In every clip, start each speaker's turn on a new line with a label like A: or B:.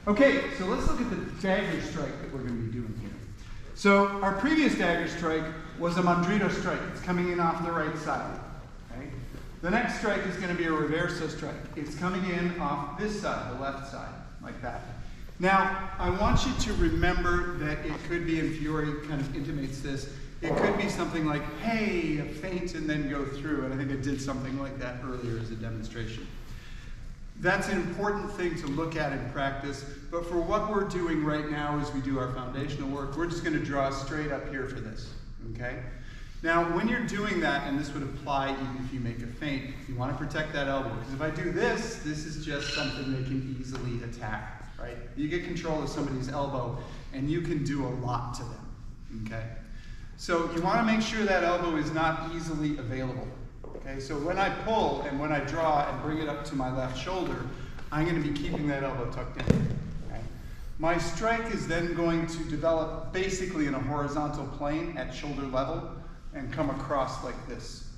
A: Okay, so let's look at the dagger strike that we're going to be doing here. So our previous dagger strike was a mandrito strike. It's coming in off the right side. Okay? The next strike is going to be a riverso strike. It's coming in off this side, the left side, like that. Now, I want you to remember that it could be, and Fiore kind of intimates this, it could be something like, hey, a feint and then go through. And I think I did something like that earlier as a demonstration. That's an important thing to look at in practice, but for what we're doing right now as we do our foundational work, we're just going to draw straight up here for this, okay? Now, when you're doing that, and this would apply even if you make a feint, you want to protect that elbow, because if I do this, this is just something they can easily attack, right? You get control of somebody's elbow, and you can do a lot to them, okay? So you want to make sure that elbow is not easily available. Okay, so when I pull and when I draw and bring it up to my left shoulder, I'm going to be keeping that elbow tucked in. Okay? My strike is then going to develop basically in a horizontal plane at shoulder level and come across like this.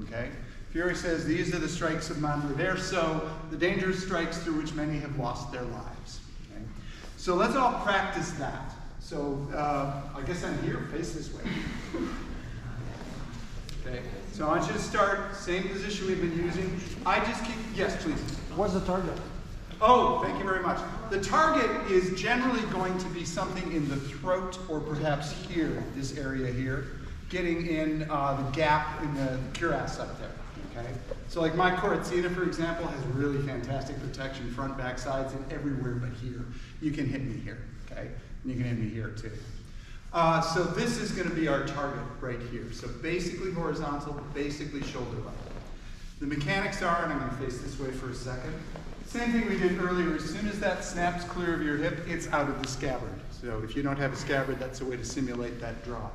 A: Okay? Fiore says these are the strikes of man riverso, the dangerous strikes through which many have lost their lives. Okay? So let's all practice that. So I guess I'm here, face this way. Okay, so I want you to start, same position we've been using. I just keep, yes, please.
B: What's the target?
A: Oh, thank you very much. The target is generally going to be something in the throat or perhaps here, this area here, getting in the gap in the cuirass up there, okay? So like my corazzina, for example, has really fantastic protection, front, back, sides, and everywhere but here. You can hit me here, okay? And you can hit me here too. So this is going to be our target right here. So basically horizontal, basically shoulder level. The mechanics are, and I'm going to face this way for a second, same thing we did earlier. As soon as that snaps clear of your hip, it's out of the scabbard. So if you don't have a scabbard, that's a way to simulate that draw.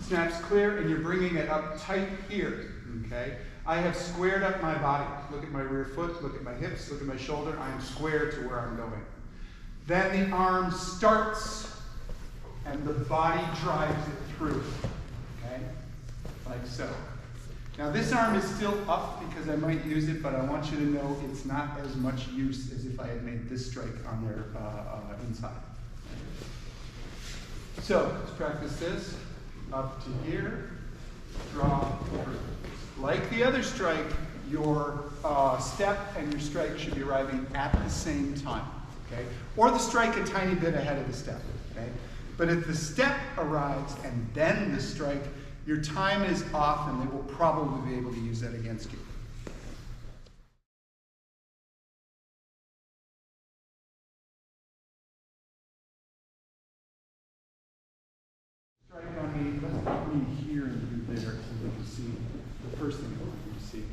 A: Snaps clear, and you're bringing it up tight here, okay? I have squared up my body. Look at my rear foot, look at my hips, look at my shoulder. I am square to where I'm going. Then the arm starts, and the body drives it through, okay? Like so. Now this arm is still up because I might use it, but I want you to know it's not as much use as if I had made this strike on their inside. So let's practice this. Up to here, draw through. Like the other strike, your step and your strike should be arriving at the same time, okay? Or the strike a tiny bit ahead of the step, okay? But if the step arrives and then the strike, your time is off and they will probably be able to use that against you. Strike on me, let's put me here and do there so you can see the first thing I want you to see.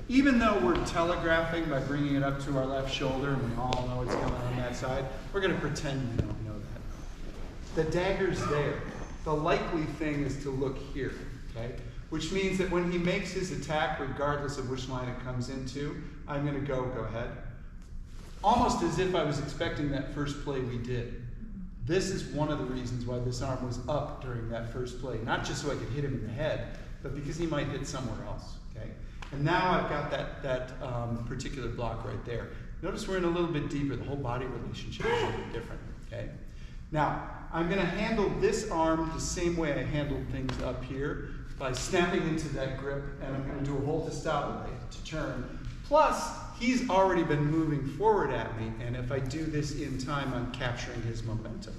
A: Even though we're telegraphing by bringing it up to our left shoulder and we all know it's coming on that side, we're going to pretend we don't know that. The dagger's there. The likely thing is to look here, okay? Which means that when he makes his attack, regardless of which line it comes into, I'm going to go ahead. Almost as if I was expecting that first play we did. This is one of the reasons why this arm was up during that first play. Not just so I could hit him in the head, but because he might hit somewhere else, okay? And now I've got that particular block right there. Notice we're in a little bit deeper. The whole body relationship is a little bit different, okay? Now, I'm going to handle this arm the same way I handled things up here by snapping into that grip, and I'm going to do a volta stabile to turn. Plus, he's already been moving forward at me, and if I do this in time, I'm capturing his momentum.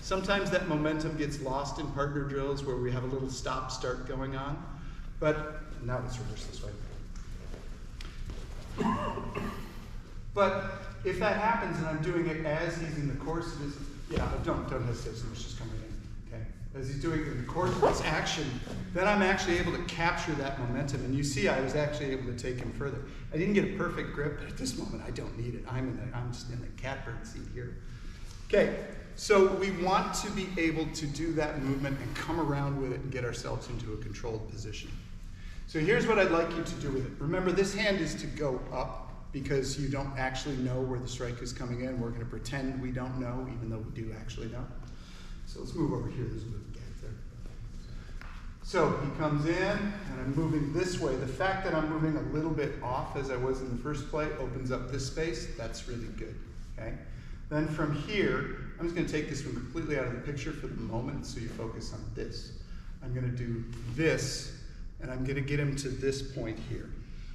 A: Sometimes that momentum gets lost in partner drills where we have a little stop-start going on, but now let's reverse this way. But if that happens and I'm doing it as he's in the course of his, yeah, don't hesitate, so it's just coming in, okay? As he's doing it in the course of this action, then I'm actually able to capture that momentum. And you see I was actually able to take him further. I didn't get a perfect grip, but at this moment I don't need it. I'm just in the catbird seat here. Okay, so we want to be able to do that movement and come around with it and get ourselves into a controlled position. So here's what I'd like you to do with it. Remember, this hand is to go up because you don't actually know where the strike is coming in. We're going to pretend we don't know, even though we do actually know. So let's move over here. There's a little gap there. So he comes in, and I'm moving this way. The fact that I'm moving a little bit off as I was in the first play opens up this space. That's really good, okay? Then from here, I'm just going to take this one completely out of the picture for the moment so you focus on this. I'm going to do this, and I'm going to get him to this point here.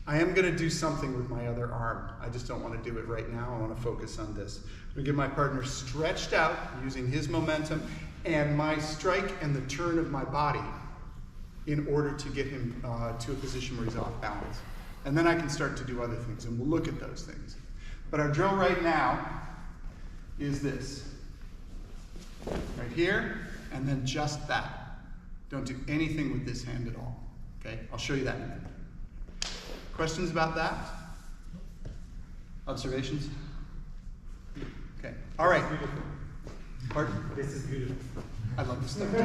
A: I am going to do something with my other arm. I just don't want to do it right now. I want to focus on this. I'm going to get my partner stretched out using his momentum and my strike and the turn of my body in order to get him to a position where he's off balance. And then I can start to do other things, and we'll look at those things. But our drill right now is this. Right here, and then just that. Don't do anything with this hand at all. Okay? I'll show you that in a minute. Questions about that? Observations? Okay. All right. Pardon?
B: This is beautiful.
A: I love this stuff too.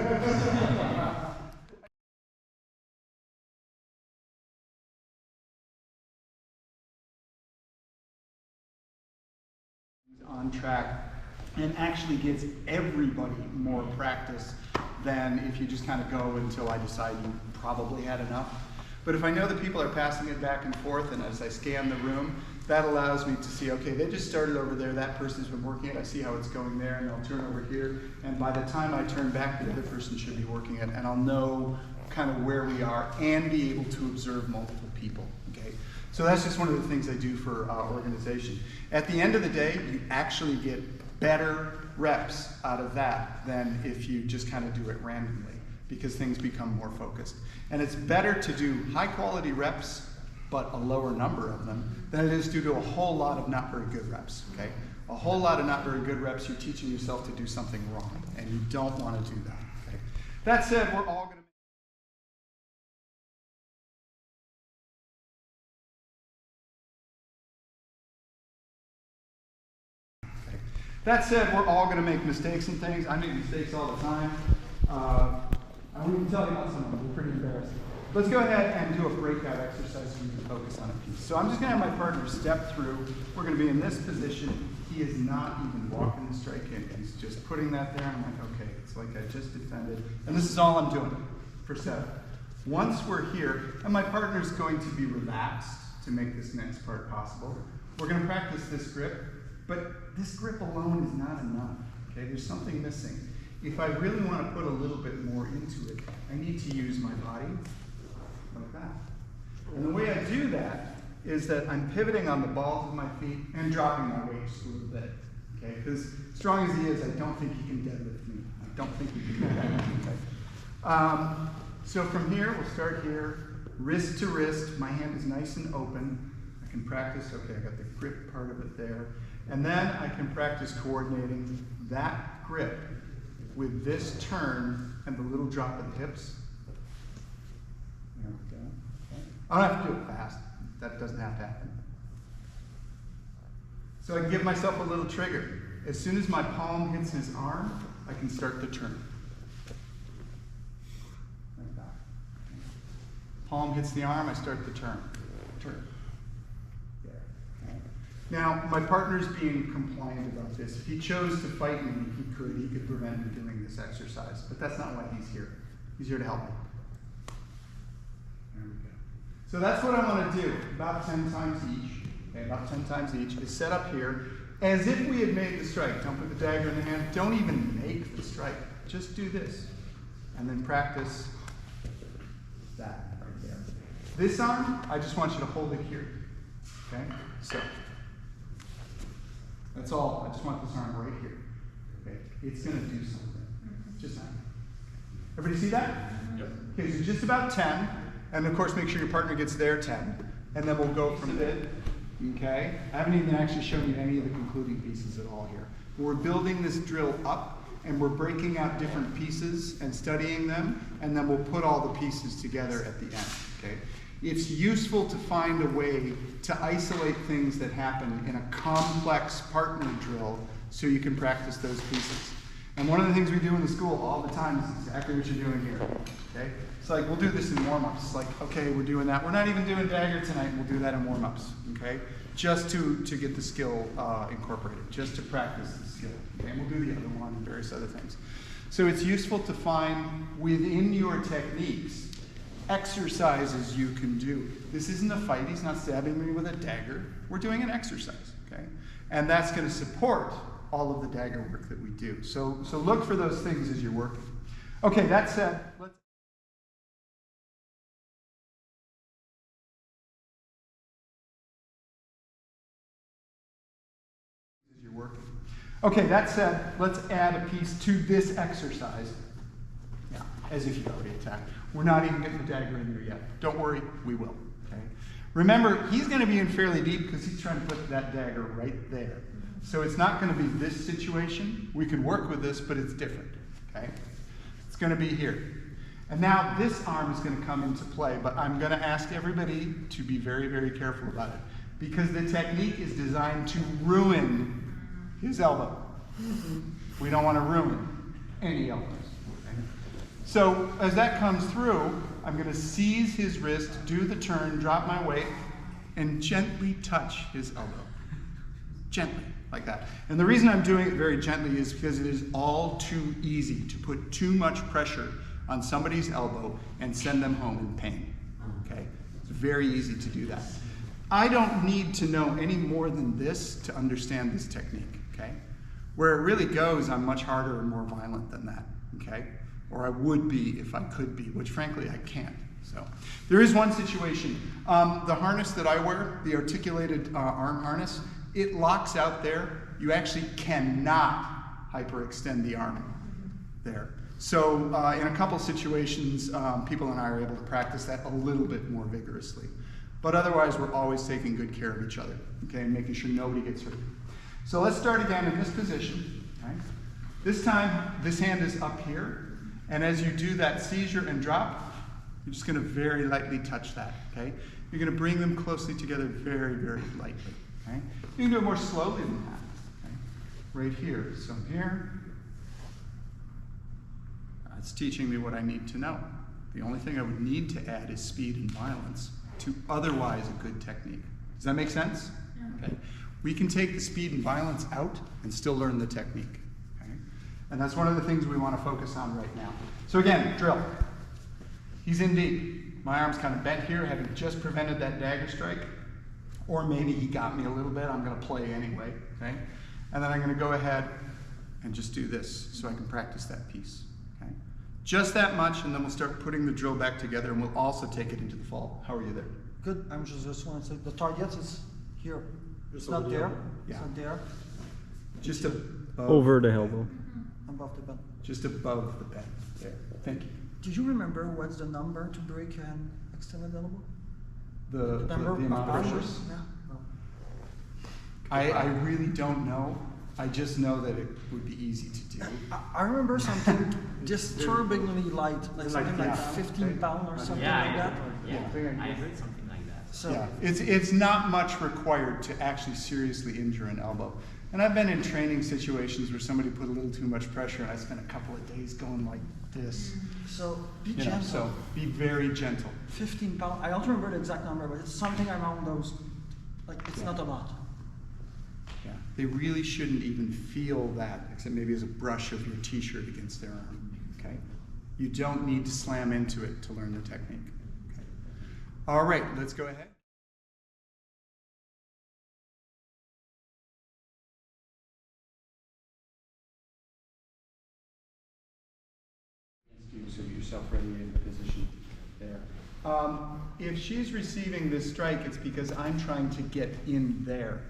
A: On track and actually gives everybody more practice than if you just kind of go until I decide you probably had enough. But if I know that people are passing it back and forth, and as I scan the room, that allows me to see, okay, they just started over there, that person's been working it, I see how it's going there, and I'll turn over here, and by the time I turn back, the other person should be working it, and I'll know kind of where we are and be able to observe multiple people, okay? So that's just one of the things I do for organization. At the end of the day, you actually get better reps out of that than if you just kind of do it randomly, because things become more focused. And it's better to do high quality reps, but a lower number of them, than it is to do a whole lot of not very good reps, okay? A whole lot of not very good reps, you're teaching yourself to do something wrong, and you don't want to do that, okay? That said, we're all going to That said, we're all going to make mistakes and things. I make mistakes all the time. I won't even tell you about some of them. They're pretty embarrassing. Let's go ahead and do a breakout exercise so we can focus on a piece. So I'm just going to have my partner step through. We're going to be in this position. He is not even walking the strike in. He's just putting that there. I'm like, okay, it's like I just defended. And this is all I'm doing for 7. Once we're here, and my partner's going to be relaxed to make this next part possible, we're going to practice this grip. But this grip alone is not enough, okay? There's something missing. If I really want to put a little bit more into it, I need to use my body like that. And the way I do that is that I'm pivoting on the balls of my feet and dropping my weight just a little bit, okay? Because strong as he is, I don't think he can deadlift me. I don't think he can do that, okay? So from here, we'll start here, wrist to wrist. My hand is nice and open. I can practice, okay, I got the grip part of it there. And then I can practice coordinating that grip with this turn and the little drop of the hips. There we go. Okay. I don't have to do it fast. That doesn't have to happen. So I can give myself a little trigger. As soon as my palm hits his arm, I can start the turn. Like that. Palm hits the arm, I start the turn. Turn. Now, my partner's being compliant about this. If he chose to fight me, he could prevent me doing this exercise. But that's not why he's here. He's here to help me. There we go. So that's what I want to do, about 10 times each. Okay, about 10 times each is set up here as if we had made the strike. Don't put the dagger in the hand. Don't even make the strike. Just do this. And then practice that right there. This arm, I just want you to hold it here. Okay? So. That's all. I just want this arm right here. Okay? It's going to do something. Just that. Everybody see that?
B: Yep.
A: Okay, so just about 10. And of course, make sure your partner gets their 10. And then we'll go from there. Okay? I haven't even actually shown you any of the concluding pieces at all here. We're building this drill up, and we're breaking out different pieces and studying them, and then we'll put all the pieces together at the end. Okay? It's useful to find a way to isolate things that happen in a complex partner drill so you can practice those pieces. And one of the things we do in the school all the time is exactly what you're doing here. Okay? It's like, we'll do this in warm-ups. It's like, okay, we're doing that. We're not even doing Dagger tonight. We'll do that in warm-ups. Okay? Just to get the skill incorporated, just to practice the skill. Okay? And we'll do the other one and various other things. So it's useful to find within your techniques exercises you can do. This isn't a fight. He's not stabbing me with a dagger. We're doing an exercise, okay? And that's going to support all of the dagger work that we do. So look for those things as you're working. Okay, that said, let's Okay, that said, let's add a piece to this exercise. Yeah, as if you already attacked. We're not even getting the dagger in there yet. Don't worry, we will. Okay. Remember, he's going to be in fairly deep because he's trying to put that dagger right there. So it's not going to be this situation. We can work with this, but it's different. Okay. It's going to be here. And now this arm is going to come into play, but I'm going to ask everybody to be very, very careful about it because the technique is designed to ruin his elbow. We don't want to ruin any elbows. Okay? So as that comes through, I'm going to seize his wrist, do the turn, drop my weight, and gently touch his elbow. Gently, like that. And the reason I'm doing it very gently is because it is all too easy to put too much pressure on somebody's elbow and send them home in pain. Okay? It's very easy to do that. I don't need to know any more than this to understand this technique. Okay? Where it really goes, I'm much harder and more violent than that, okay? Or I would be if I could be, which frankly I can't. So there is one situation. The harness that I wear, the articulated arm harness, it locks out there. You actually cannot hyperextend the arm there. So in a couple situations, people and I are able to practice that a little bit more vigorously. But otherwise, we're always taking good care of each other, okay, and making sure nobody gets hurt. So let's start again in this position. Right? This time, this hand is up here. And as you do that seizure and drop, you're just going to very lightly touch that. Okay? You're going to bring them closely together very, very lightly. Okay? You can do it more slowly than that. Okay? Right here. So here. It's teaching me what I need to know. The only thing I would need to add is speed and violence to otherwise a good technique. Does that make sense? Yeah. Okay. We can take the speed and violence out and still learn the technique. Okay? And that's one of the things we want to focus on right now. So again, drill. He's in deep. My arm's kind of bent here, having just prevented that dagger strike. Or maybe he got me a little bit. I'm going to play anyway. Okay? And then I'm going to go ahead and just do this so I can practice that piece. Okay? Just that much, and then we'll start putting the drill back together, and we'll also take it into the fall. How are you there?
B: Good. I'm just want to say the target is here. It's not there.
A: Yeah.
B: It's not there.
A: Just above.
C: Over the elbow.
B: Above the bend.
A: Just above the bend. There. Thank you.
B: Did you remember what's the number to break an extended elbow?
A: The
B: number
A: amount of pressure?
B: Yeah. No.
A: I really don't know. I just know that it would be easy to do.
B: I remember something disturbingly light, like something like
A: yeah.
B: 15 pounds or something like that.
D: Yeah, I heard something like that.
B: So
A: Yeah, it's not much required to actually seriously injure an elbow. And I've been in training situations where somebody put a little too much pressure and I spent a couple of days going like this.
B: So be
A: You know,
B: gentle.
A: so be very gentle.
B: 15 pounds. I don't remember the exact number, but it's something around those. Like it's not a lot.
A: Yeah, they really shouldn't even feel that, except maybe as a brush of your t-shirt against their arm, okay? You don't need to slam into it to learn the technique. Okay. All right, let's go ahead. So yourself ready in the position there. If she's receiving this strike, it's because I'm trying to get in there.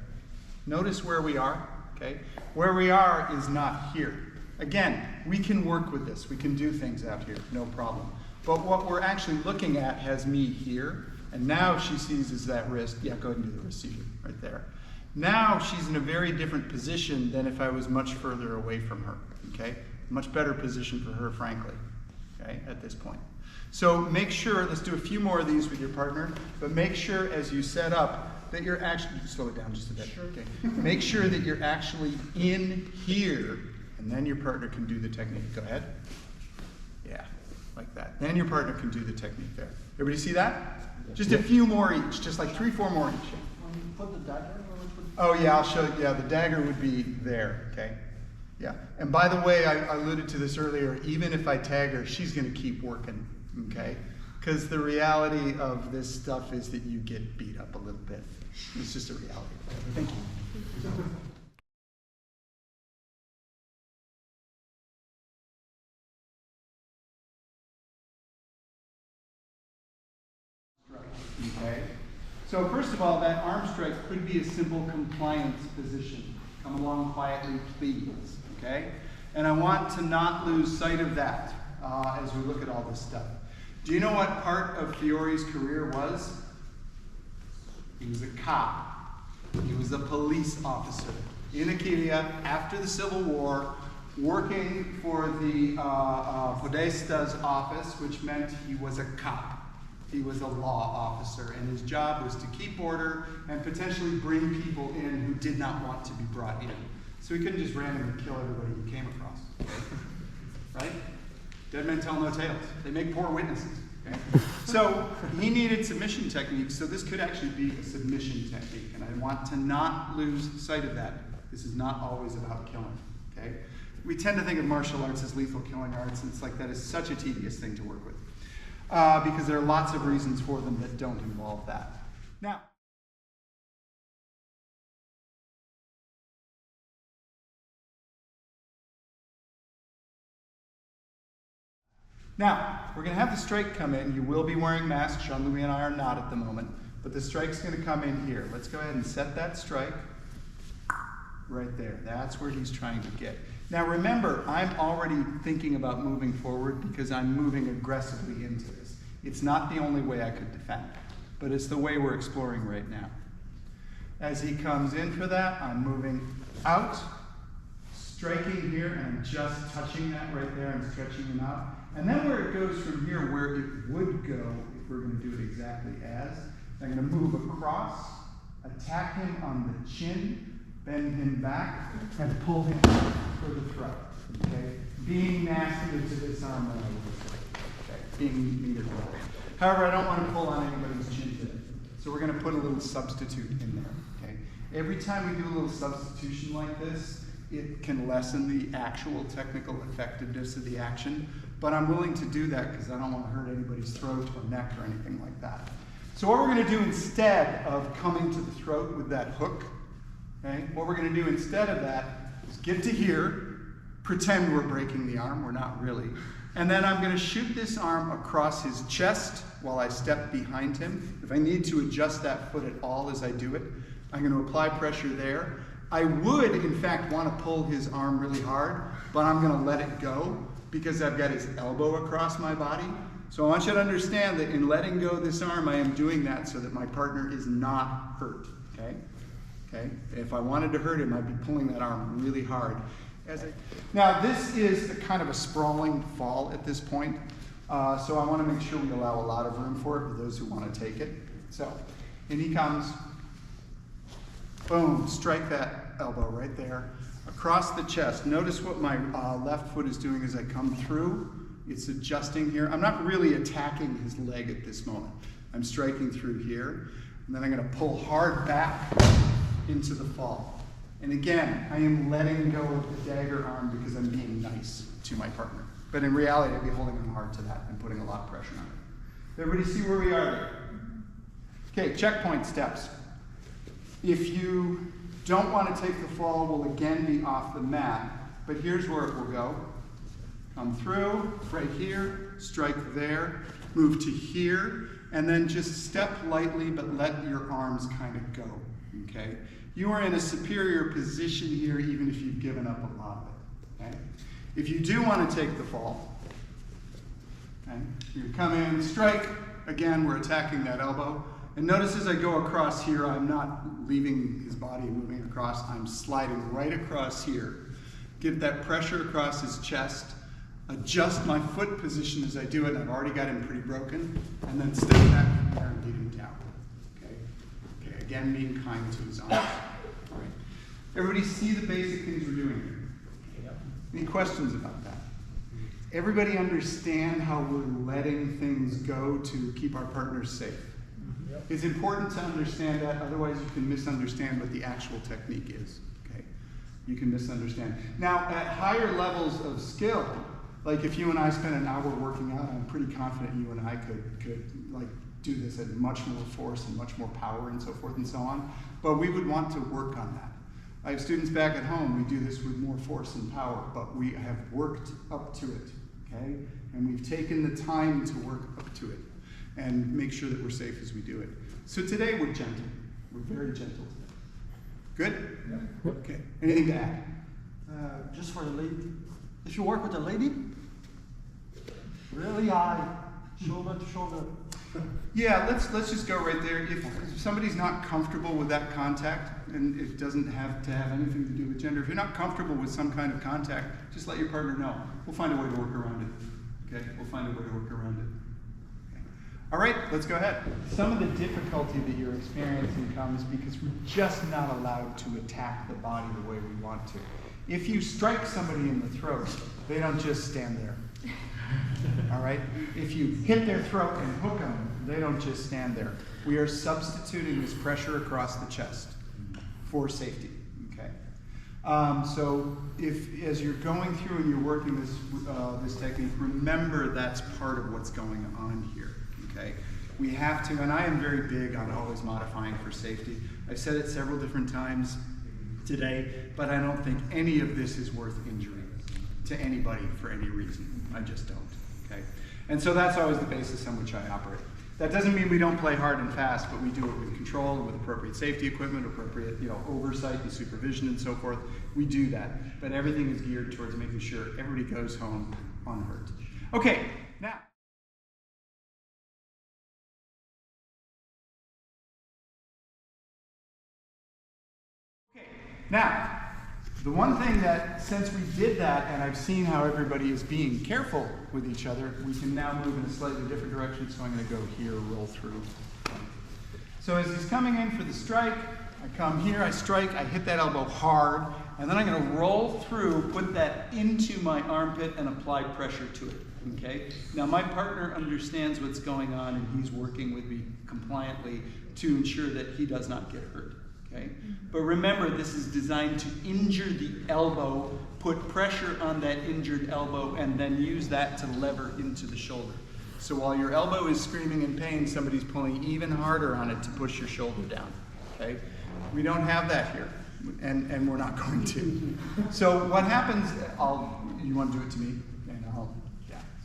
A: Notice where we are, okay? Where we are is not here. Again, we can work with this. We can do things out here, no problem. But what we're actually looking at has me here, and now she seizes that wrist. Yeah, go ahead and do the wrist seizure right there. Now she's in a very different position than if I was much further away from her, okay? Much better position for her, frankly, okay, at this point. So make sure, let's do a few more of these with your partner, but make sure as you set up that you're actually, slow it down just a bit. Sure. Okay. Make sure that you're actually in here, and then your partner can do the technique. Go ahead. Yeah, like that. Then your partner can do the technique there. Everybody see that? Just a few more each, just like 3, 4 more each.
B: When you put the dagger,
A: Oh yeah, I'll show you. Yeah, the dagger would be there, okay? Yeah, and by the way, I alluded to this earlier, even if I tag her, she's gonna keep working, okay? Because the reality of this stuff is that you get beat up a little bit. It's just a reality. Thank you. Okay? So first of all, that arm strike could be a simple compliance position. Come along quietly, please. Okay? And I want to not lose sight of that as we look at all this stuff. Do you know what part of Fiore's career was? He was a cop. He was a police officer in Aquileia after the Civil War, working for the Podesta's office, which meant he was a cop. He was a law officer, and his job was to keep order and potentially bring people in who did not want to be brought in. So he couldn't just randomly kill everybody he came across. Right? Dead men tell no tales. They make poor witnesses. Okay? So he needed submission techniques, so this could actually be a submission technique, and I want to not lose sight of that. This is not always about killing. Okay? We tend to think of martial arts as lethal killing arts, and it's like that is such a tedious thing to work with. Because there are lots of reasons for them that don't involve that. Now, we're going to have the strike come in. You will be wearing masks. Jean-Louis and I are not at the moment, but the strike's going to come in here. Let's go ahead and set that strike right there. That's where he's trying to get. Now remember, I'm already thinking about moving forward because I'm moving aggressively into this. It's not the only way I could defend, but it's the way we're exploring right now. As he comes in for that, I'm moving out, striking here, and I'm just touching that right there and stretching him out. And then where it goes from here, where it would go, if we're going to do it exactly as, I'm going to move across, attack him on the chin, bend him back, and pull him for the throat. Okay? Being nastier to this arm than I would. Okay? Being neither way. However, I don't want to pull on anybody's chin today. So we're going to put a little substitute in there. Okay? Every time we do a little substitution like this, it can lessen the actual technical effectiveness of the action. But I'm willing to do that because I don't want to hurt anybody's throat or neck or anything like that. So what we're going to do instead of coming to the throat with that hook, okay, what we're going to do instead of that is get to here, pretend we're breaking the arm, we're not really, and then I'm going to shoot this arm across his chest while I step behind him. If I need to adjust that foot at all as I do it, I'm going to apply pressure there. I would, in fact, want to pull his arm really hard, but I'm going to let it go because I've got his elbow across my body. So I want you to understand that in letting go this arm, I am doing that so that my partner is not hurt, okay? Okay? If I wanted to hurt him, I'd be pulling that arm really hard. Now, this is a kind of a sprawling fall at this point, so I want to make sure we allow a lot of room for it for those who want to take it. So, in he comes. Boom, strike that elbow right there. Across the chest. Notice what my left foot is doing as I come through. It's adjusting here. I'm not really attacking his leg at this moment. I'm striking through here. And then I'm going to pull hard back into the fall. And again, I am letting go of the dagger arm because I'm being nice to my partner. But in reality, I'd be holding on hard to that and putting a lot of pressure on it. Everybody see where we are there? Okay, checkpoint steps. If you don't want to take the fall, we'll again be off the mat, but here's where it will go. Come through, right here, strike there, move to here, and then just step lightly, but let your arms kind of go, okay? You are in a superior position here, even if you've given up a lot of it, okay? If you do want to take the fall, okay, you come in, strike, again, we're attacking that elbow. And notice as I go across here, I'm not leaving his body and moving across. I'm sliding right across here. Get that pressure across his chest. Adjust my foot position as I do it. I've already got him pretty broken. And then step back from there and beat him down. Okay? Okay, again, being kind to his arms. All right. Everybody see the basic things we're doing here? Yep. Any questions about that? Everybody understand how we're letting things go to keep our partners safe? It's important to understand that, otherwise you can misunderstand what the actual technique is, okay? You can misunderstand. Now, at higher levels of skill, like if you and I spent an hour working out, I'm pretty confident you and I could like do this at much more force and much more power and so forth and so on, but we would want to work on that. I have students back at home, we do this with more force and power, but we have worked up to it, okay? And we've taken the time to work up to it. and make sure that we're safe as we do it. So today we're gentle. We're very gentle today. Good?
B: Yeah.
A: Okay. Anything to add?
B: Just for the lady, if you work with a lady, really high, shoulder to shoulder.
A: Yeah, let's just go right there. If somebody's not comfortable with that contact, and it doesn't have to have anything to do with gender, if you're not comfortable with some kind of contact, just let your partner know. We'll find a way to work around it. Okay? We'll find a way to work around it. Okay. All right, let's go ahead. Some of the difficulty that you're experiencing comes because we're just not allowed to attack the body the way we want to. If you strike somebody in the throat, they don't just stand there. All right? If you hit their throat and hook them, they don't just stand there. We are substituting this pressure across the chest for safety. Okay? So if, as you're going through and you're working this technique, remember that's part of what's going on here. Okay? We have to, and I am very big on always modifying for safety. I've said it several different times today, but I don't think any of this is worth injury to anybody for any reason. I just don't, okay? And so that's always the basis on which I operate. That doesn't mean we don't play hard and fast, but we do it with control, with appropriate safety equipment, appropriate oversight and supervision and so forth. We do that, but everything is geared towards making sure everybody goes home unhurt. Okay, now. Now, the one thing that, since we did that, and I've seen how everybody is being careful with each other, we can now move in a slightly different direction, so I'm going to go here, roll through. So as he's coming in for the strike, I come here, I strike, I hit that elbow hard, and then I'm going to roll through, put that into my armpit, and apply pressure to it, okay? Now, my partner understands what's going on, and he's working with me compliantly to ensure that he does not get hurt. Okay? But remember, this is designed to injure the elbow, put pressure on that injured elbow, and then use that to lever into the shoulder. So while your elbow is screaming in pain, somebody's pulling even harder on it to push your shoulder down. Okay? We don't have that here, and we're not going to. So what happens, you want to do it to me? And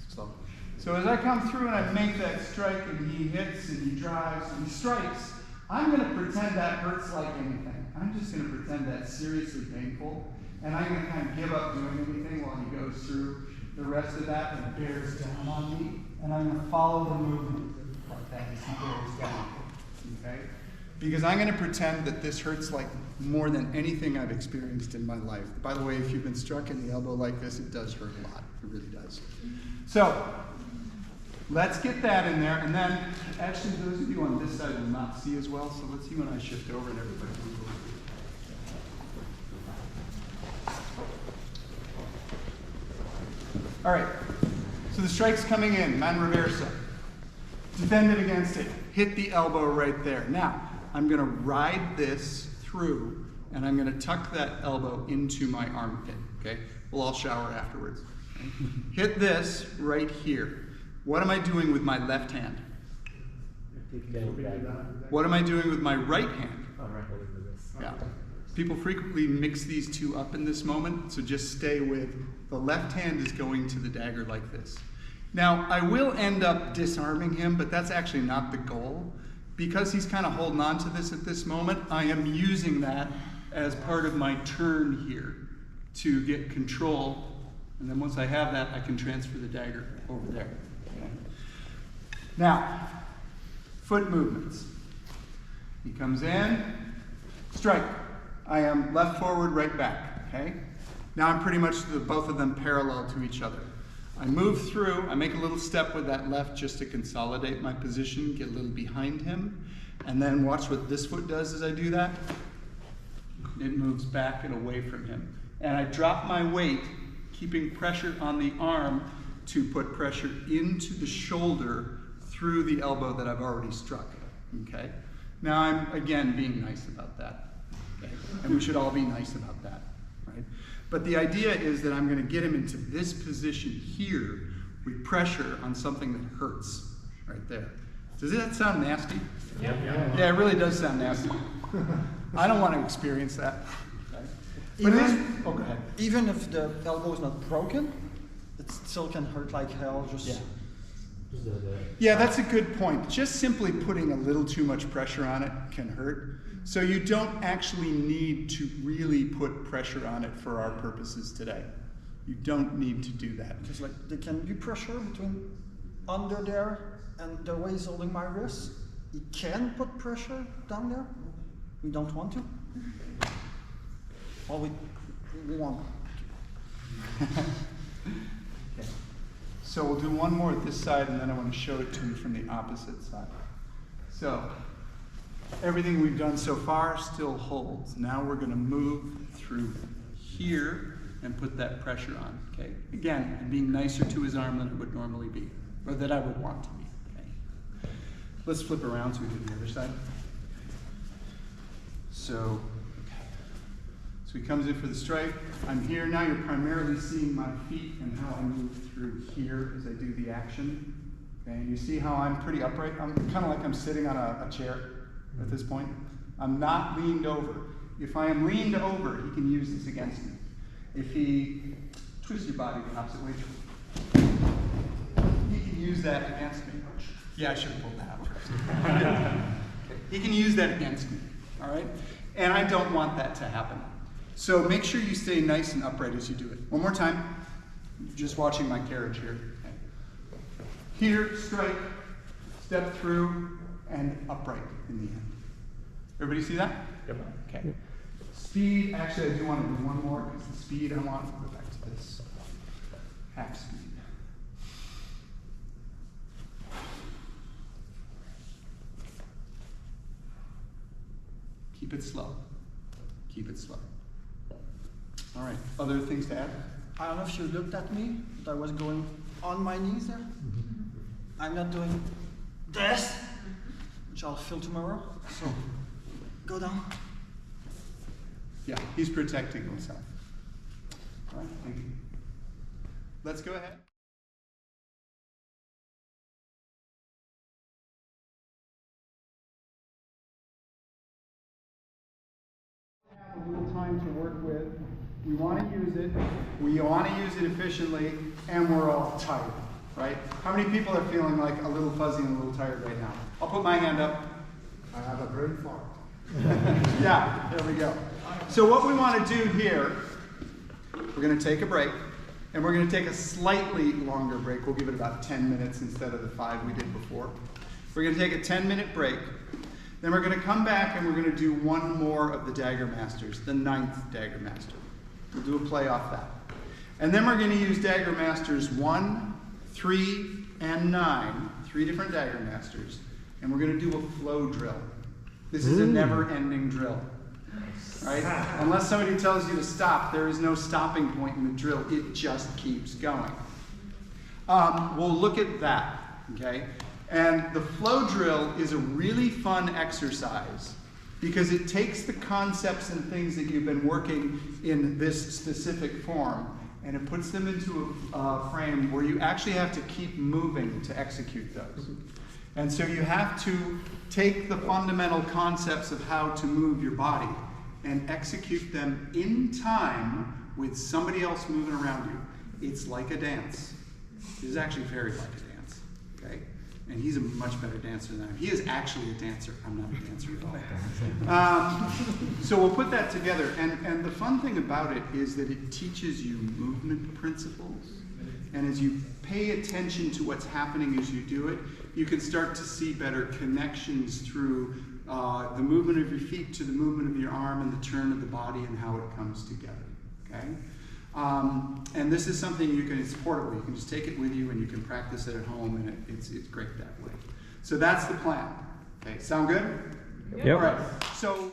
A: slow. So as I come through and I make that strike, and he hits, and he drives, and he strikes, I'm going to pretend that hurts like anything. I'm just going to pretend that's seriously painful. And I'm going to kind of give up doing anything while he goes through the rest of that and bears down on me. And I'm going to follow the movement like that as he bears down. Okay? Because I'm going to pretend that this hurts like more than anything I've experienced in my life. By the way, if you've been struck in the elbow like this, it does hurt a lot. It really does. So, let's get that in there, and then, actually, those of you on this side will not see as well, so let's see when I shift over and everybody move over. All right, so the strike's coming in, man riverso. Defend it against it, hit the elbow right there. Now, I'm gonna ride this through, and I'm gonna tuck that elbow into my armpit, okay? We'll all shower afterwards. Okay? Hit this right here. What am I doing with my left hand? What am I doing with my right hand? Yeah. People frequently mix these two up in this moment, so just stay with the left hand is going to the dagger like this. Now, I will end up disarming him, but that's actually not the goal. Because he's kind of holding on to this at this moment, I am using that as part of my turn here to get control. And then once I have that, I can transfer the dagger over there. Okay. Now, foot movements. He comes in, strike. I am left forward, right back, okay? Now I'm pretty much both of them parallel to each other. I move through, I make a little step with that left just to consolidate my position, get a little behind him, and then watch what this foot does as I do that. It moves back and away from him. And I drop my weight, keeping pressure on the arm to put pressure into the shoulder through the elbow that I've already struck, okay? Now I'm, again, being nice about that, okay? And we should all be nice about that, right? But the idea is that I'm gonna get him into this position here with pressure on something that hurts, right there. Does that sound nasty?
D: Yep.
A: Yeah, it really does sound nasty. I don't want to experience that. Okay? But it is, oh, go ahead.
B: Even if the elbow is not broken, it still can hurt like hell. Just
A: Yeah, that's a good point. Just simply putting a little too much pressure on it can hurt. So you don't actually need to really put pressure on it for our purposes today. You don't need to do that.
B: Just like there can be pressure between under there and the way he's holding my wrist. He can put pressure down there. We don't want to. Well, we want.
A: Okay. So we'll do one more at this side, and then I want to show it to you from the opposite side. So everything we've done so far still holds. Now we're going to move through here and put that pressure on. Okay. Again, I'm being nicer to his arm than it would normally be, or that I would want to be. Okay. Let's flip around so we do the other side. So he comes in for the strike. I'm here now. You're primarily seeing my feet and how I move through here as I do the action. Okay, and you see how I'm pretty upright. I'm kind of like I'm sitting on a chair at this point. I'm not leaned over. If I am leaned over, he can use this against me. If he twists your body the opposite way, he can use that against me. Yeah, I should have pulled that out first. Okay. He can use that against me. All right, and I don't want that to happen. So make sure you stay nice and upright as you do it. One more time. Just watching my carriage here. Okay. Here, strike, step through, and upright in the end. Everybody see that?
D: Yep.
A: Okay. Speed, actually I do want to do one more, because the speed I want to go back to this. Half speed. Keep it slow. Keep it slow. All right, other things to add?
B: I don't know if you looked at me, but I was going on my knees there. I'm not doing this, which I'll feel tomorrow. So go down.
A: Yeah, he's protecting himself. All right, thank you. Let's go ahead. Have a little time to work with. We want to use it. We want to use it efficiently, and we're all tired, right? How many people are feeling like a little fuzzy and a little tired right now? I'll put my hand up.
C: I have a brain fart.
A: Yeah, there we go. So what we want to do here, we're going to take a break, and we're going to take a slightly longer break. We'll give it about 10 minutes instead of the 5 we did before. We're going to take a 10-minute break. Then we're going to come back and we're going to do one more of the Dagger Masters, the 9th Dagger Master. We'll do a play off that. And then we're going to use Dagger Masters 1, 3, and 9, 3 different Dagger Masters, and we're going to do a flow drill. This is a never-ending drill, right? Unless somebody tells you to stop, there is no stopping point in the drill. It just keeps going. We'll look at that, okay? And the flow drill is a really fun exercise because it takes the concepts and things that you've been working in this specific form and it puts them into a frame where you actually have to keep moving to execute those. And so you have to take the fundamental concepts of how to move your body and execute them in time with somebody else moving around you. It's like a dance. It is actually very like a dance, okay? And he's a much better dancer than I am. He is actually a dancer. I'm not a dancer at all. So we'll put that together. And the fun thing about it is that it teaches you movement principles. And as you pay attention to what's happening as you do it, you can start to see better connections through the movement of your feet to the movement of your arm and the turn of the body and how it comes together, okay? And this is something it's portable. You can just take it with you and you can practice it at home and it's great that way. So that's the plan. Okay, sound good?
E: Yep.
A: All right, so